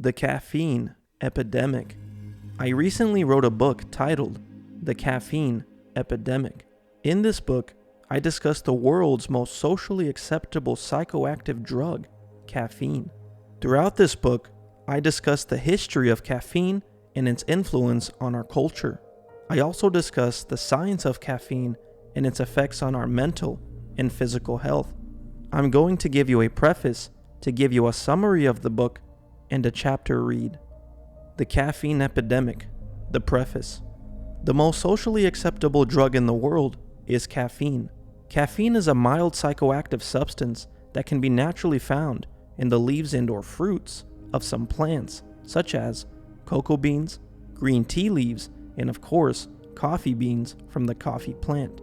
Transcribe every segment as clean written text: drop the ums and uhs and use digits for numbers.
The Caffeine Epidemic. I recently wrote a book titled The Caffeine Epidemic. In this book, I discuss the world's most socially acceptable psychoactive drug, caffeine. Throughout this book, I discuss the history of caffeine and its influence on our culture. I also discuss the science of caffeine and its effects on our mental and physical health. I'm going to give you a preface to give you a summary of the book and a chapter read. The Caffeine Epidemic. The preface. The most socially acceptable drug in the world is caffeine. Caffeine is a mild psychoactive substance that can be naturally found in the leaves and/or fruits of some plants, such as cocoa beans, green tea leaves, and of course, coffee beans from the coffee plant.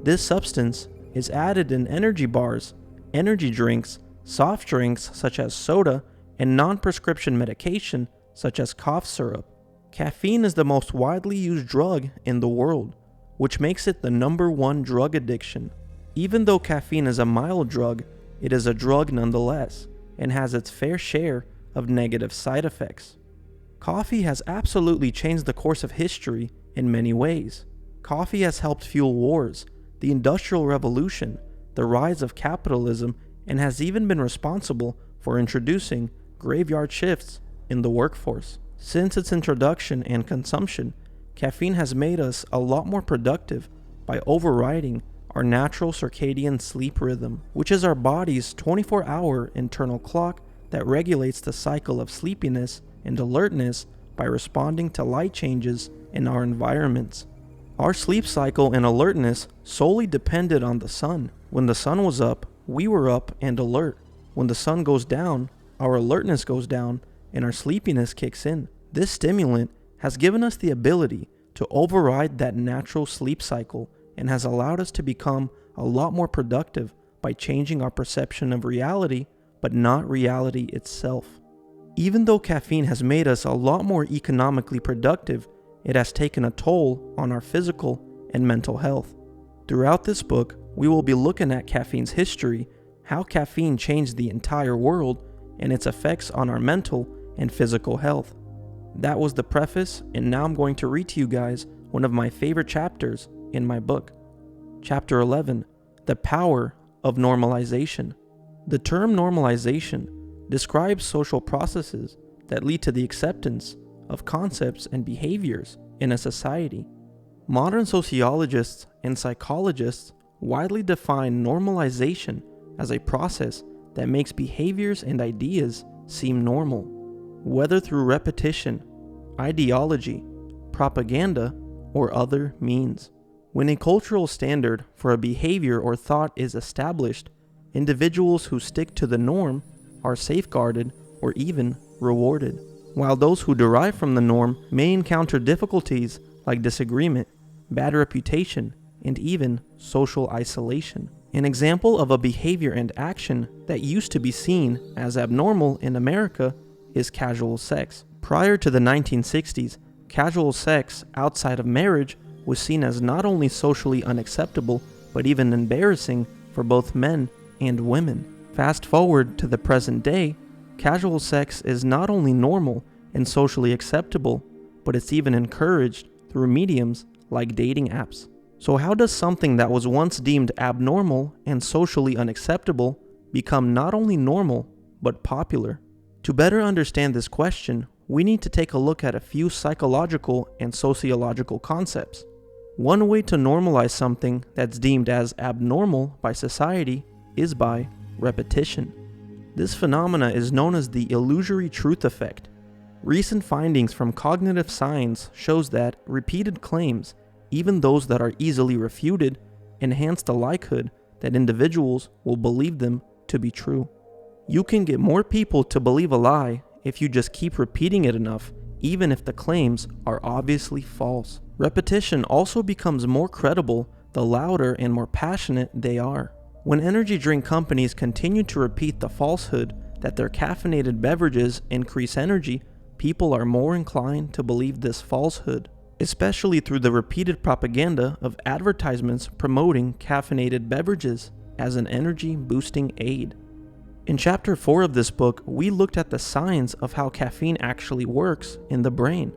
This substance is added in energy bars, energy drinks, soft drinks such as soda, and non-prescription medication such as cough syrup. Caffeine is the most widely used drug in the world, which makes it the #1 drug addiction. Even though caffeine is a mild drug, it is a drug nonetheless, and has its fair share of negative side effects. Coffee has absolutely changed the course of history in many ways. Coffee has helped fuel wars, the Industrial Revolution, the rise of capitalism, and has even been responsible for introducing graveyard shifts in the workforce. Since its introduction and consumption, caffeine has made us a lot more productive by overriding our natural circadian sleep rhythm, which is our body's 24-hour internal clock that regulates the cycle of sleepiness and alertness by responding to light changes in our environments. Our sleep cycle and alertness solely depended on the sun. When the sun was up, we were up and alert. When the sun goes down, our alertness goes down and our sleepiness kicks in. This stimulant has given us the ability to override that natural sleep cycle and has allowed us to become a lot more productive by changing our perception of reality, but not reality itself. Even though caffeine has made us a lot more economically productive, it has taken a toll on our physical and mental health. Throughout this book, we will be looking at caffeine's history, how caffeine changed the entire world, and its effects on our mental and physical health. That was the preface, and now I'm going to read to you guys one of my favorite chapters in my book. Chapter 11, The Power of Normalization. The term normalization describes social processes that lead to the acceptance of concepts and behaviors in a society. Modern sociologists and psychologists widely define normalization as a process that makes behaviors and ideas seem normal, whether through repetition, ideology, propaganda, or other means. When a cultural standard for a behavior or thought is established, individuals who stick to the norm are safeguarded or even rewarded, while those who derive from the norm may encounter difficulties like disagreement, bad reputation, and even social isolation. An example of a behavior and action that used to be seen as abnormal in America is casual sex. Prior to the 1960s, casual sex outside of marriage was seen as not only socially unacceptable, but even embarrassing for both men and women. Fast forward to the present day, casual sex is not only normal and socially acceptable, but it's even encouraged through mediums like dating apps. So how does something that was once deemed abnormal and socially unacceptable become not only normal, but popular? To better understand this question, we need to take a look at a few psychological and sociological concepts. One way to normalize something that's deemed as abnormal by society is by repetition. This phenomena is known as the illusory truth effect. Recent findings from cognitive science shows that repeated claims, even those that are easily refuted, enhance the likelihood that individuals will believe them to be true. You can get more people to believe a lie if you just keep repeating it enough, even if the claims are obviously false. Repetition also becomes more credible the louder and more passionate they are. When energy drink companies continue to repeat the falsehood that their caffeinated beverages increase energy, people are more inclined to believe this falsehood, especially through the repeated propaganda of advertisements promoting caffeinated beverages as an energy-boosting aid. In Chapter 4 of this book, we looked at the science of how caffeine actually works in the brain.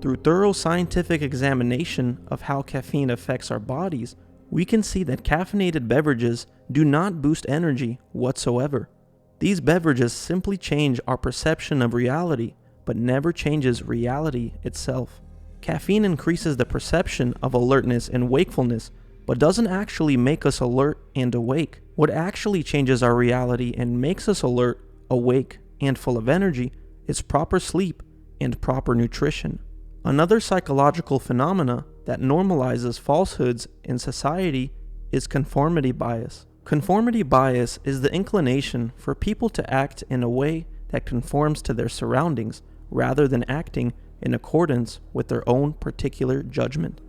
Through thorough scientific examination of how caffeine affects our bodies, we can see that caffeinated beverages do not boost energy whatsoever. These beverages simply change our perception of reality, but never changes reality itself. Caffeine increases the perception of alertness and wakefulness, but doesn't actually make us alert and awake. What actually changes our reality and makes us alert, awake, and full of energy is proper sleep and proper nutrition. Another psychological phenomena that normalizes falsehoods in society is conformity bias. Conformity bias is the inclination for people to act in a way that conforms to their surroundings rather than acting in accordance with their own particular judgment.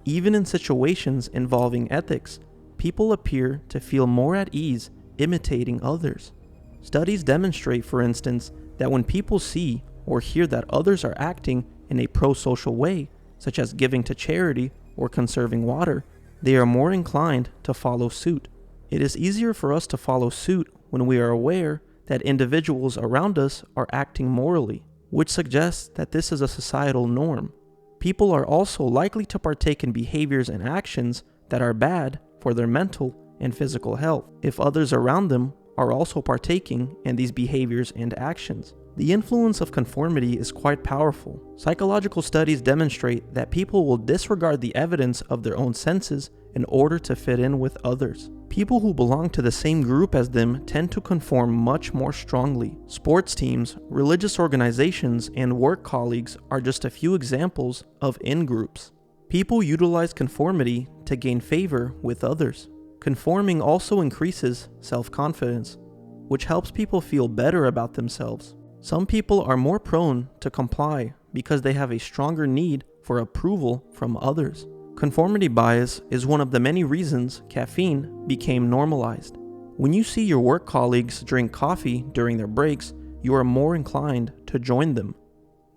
Even in situations involving ethics, people appear to feel more at ease imitating others. Studies demonstrate, for instance, that when people see or hear that others are acting in a pro-social way, such as giving to charity or conserving water, they are more inclined to follow suit. It is easier for us to follow suit when we are aware that individuals around us are acting morally, which suggests that this is a societal norm. People are also likely to partake in behaviors and actions that are bad for their mental and physical health if others around them are also partaking in these behaviors and actions. The influence of conformity is quite powerful. Psychological studies demonstrate that people will disregard the evidence of their own senses in order to fit in with others. People who belong to the same group as them tend to conform much more strongly. Sports teams, religious organizations, and work colleagues are just a few examples of in-groups. People utilize conformity to gain favor with others. Conforming also increases self-confidence, which helps people feel better about themselves. Some people are more prone to comply because they have a stronger need for approval from others. Conformity bias is one of the many reasons caffeine became normalized. When you see your work colleagues drink coffee during their breaks, you are more inclined to join them.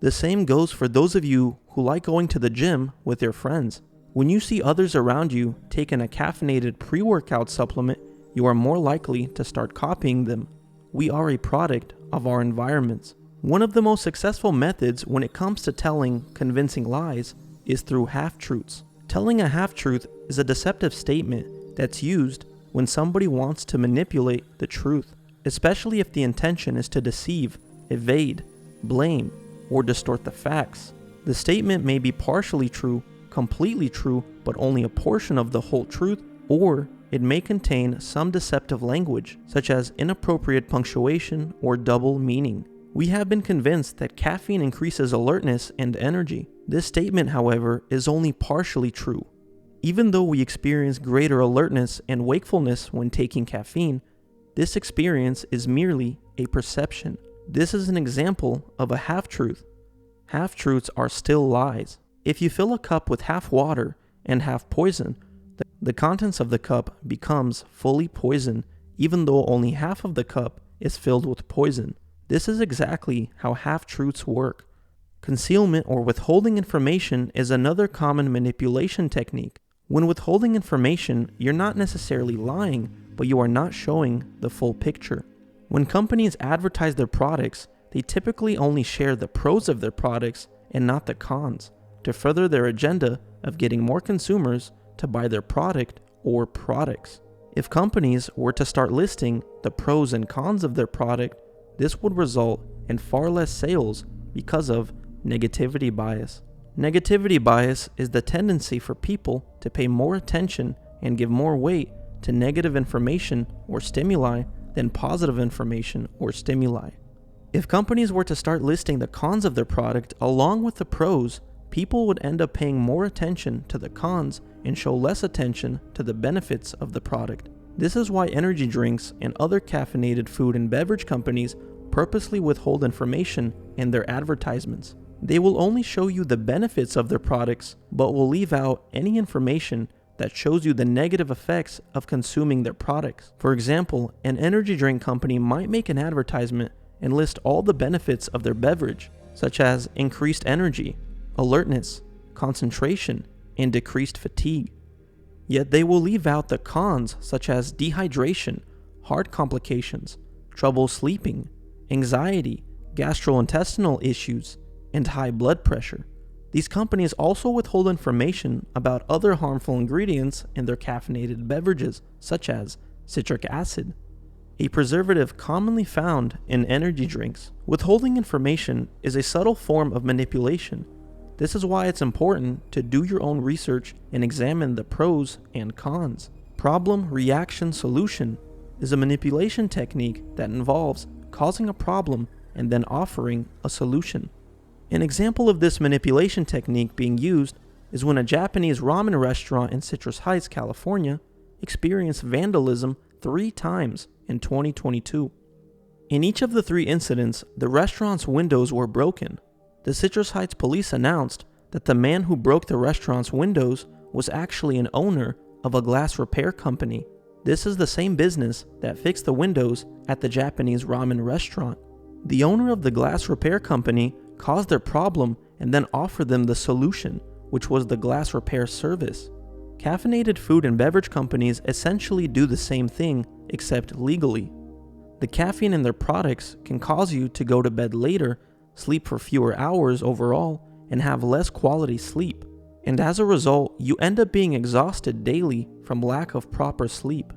The same goes for those of you who like going to the gym with your friends. When you see others around you taking a caffeinated pre-workout supplement, you are more likely to start copying them. We are a product of our environments. One of the most successful methods when it comes to telling convincing lies is through half-truths. Telling a half-truth is a deceptive statement that's used when somebody wants to manipulate the truth, especially if the intention is to deceive, evade, blame, or distort the facts. The statement may be partially true, completely true, but only a portion of the whole truth, or it may contain some deceptive language, such as inappropriate punctuation or double meaning. We have been convinced that caffeine increases alertness and energy. This statement, however, is only partially true. Even though we experience greater alertness and wakefulness when taking caffeine, this experience is merely a perception. This is an example of a half-truth. Half-truths are still lies. If you fill a cup with half water and half poison, the contents of the cup becomes fully poison, even though only half of the cup is filled with poison. This is exactly how half-truths work. Concealment or withholding information is another common manipulation technique. When withholding information, you're not necessarily lying, but you are not showing the full picture. When companies advertise their products, they typically only share the pros of their products and not the cons, to further their agenda of getting more consumers to buy their product or products. If companies were to start listing the pros and cons of their product, this would result in far less sales because of negativity bias. Negativity bias is the tendency for people to pay more attention and give more weight to negative information or stimuli than positive information or stimuli. If companies were to start listing the cons of their product along with the pros, people would end up paying more attention to the cons and show less attention to the benefits of the product. This is why energy drinks and other caffeinated food and beverage companies purposely withhold information in their advertisements. They will only show you the benefits of their products, but will leave out any information that shows you the negative effects of consuming their products. For example, an energy drink company might make an advertisement and list all the benefits of their beverage, such as increased energy, alertness, concentration, and decreased fatigue. Yet they will leave out the cons such as dehydration, heart complications, trouble sleeping, anxiety, gastrointestinal issues, and high blood pressure. These companies also withhold information about other harmful ingredients in their caffeinated beverages, such as citric acid, a preservative commonly found in energy drinks. Withholding information is a subtle form of manipulation. This is why it's important to do your own research and examine the pros and cons. Problem, reaction, solution is a manipulation technique that involves causing a problem and then offering a solution. An example of this manipulation technique being used is when a Japanese ramen restaurant in Citrus Heights, California, experienced vandalism 3 times in 2022. In each of the 3 incidents, the restaurant's windows were broken. The Citrus Heights police announced that the man who broke the restaurant's windows was actually an owner of a glass repair company. This is the same business that fixed the windows at the Japanese ramen restaurant. The owner of the glass repair company caused their problem and then offered them the solution, which was the glass repair service. Caffeinated food and beverage companies essentially do the same thing, except legally. The caffeine in their products can cause you to go to bed later, sleep for fewer hours overall, and have less quality sleep. And as a result, you end up being exhausted daily from lack of proper sleep.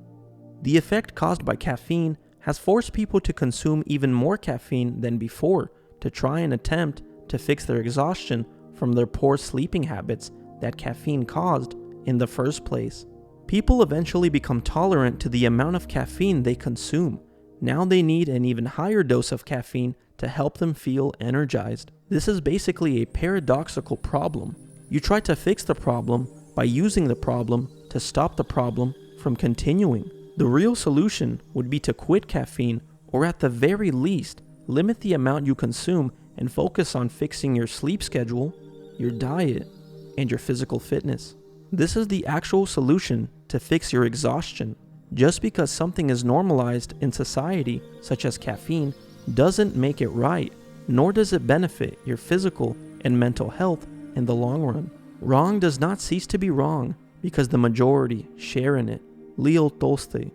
The effect caused by caffeine has forced people to consume even more caffeine than before to try and attempt to fix their exhaustion from their poor sleeping habits that caffeine caused in the first place. People eventually become tolerant to the amount of caffeine they consume. Now they need an even higher dose of caffeine to help them feel energized. This is basically a paradoxical problem. You try to fix the problem by using the problem to stop the problem from continuing. The real solution would be to quit caffeine, or at the very least, limit the amount you consume and focus on fixing your sleep schedule, your diet, and your physical fitness. This is the actual solution to fix your exhaustion. Just because something is normalized in society, such as caffeine, doesn't make it right, nor does it benefit your physical and mental health in the long run. Wrong does not cease to be wrong because the majority share in it. Leo Tolstoy,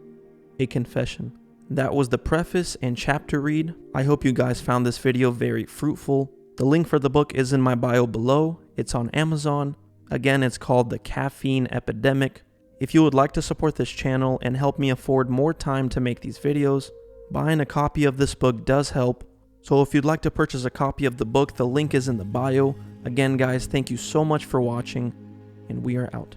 A Confession. That was the preface and chapter read. I hope you guys found this video very fruitful. The link for the book is in my bio below. It's on Amazon. Again, it's called The Caffeine Epidemic. If you would like to support this channel and help me afford more time to make these videos, buying a copy of this book does help. So if you'd like to purchase a copy of the book, the link is in the bio. Again, guys, thank you so much for watching, and we are out.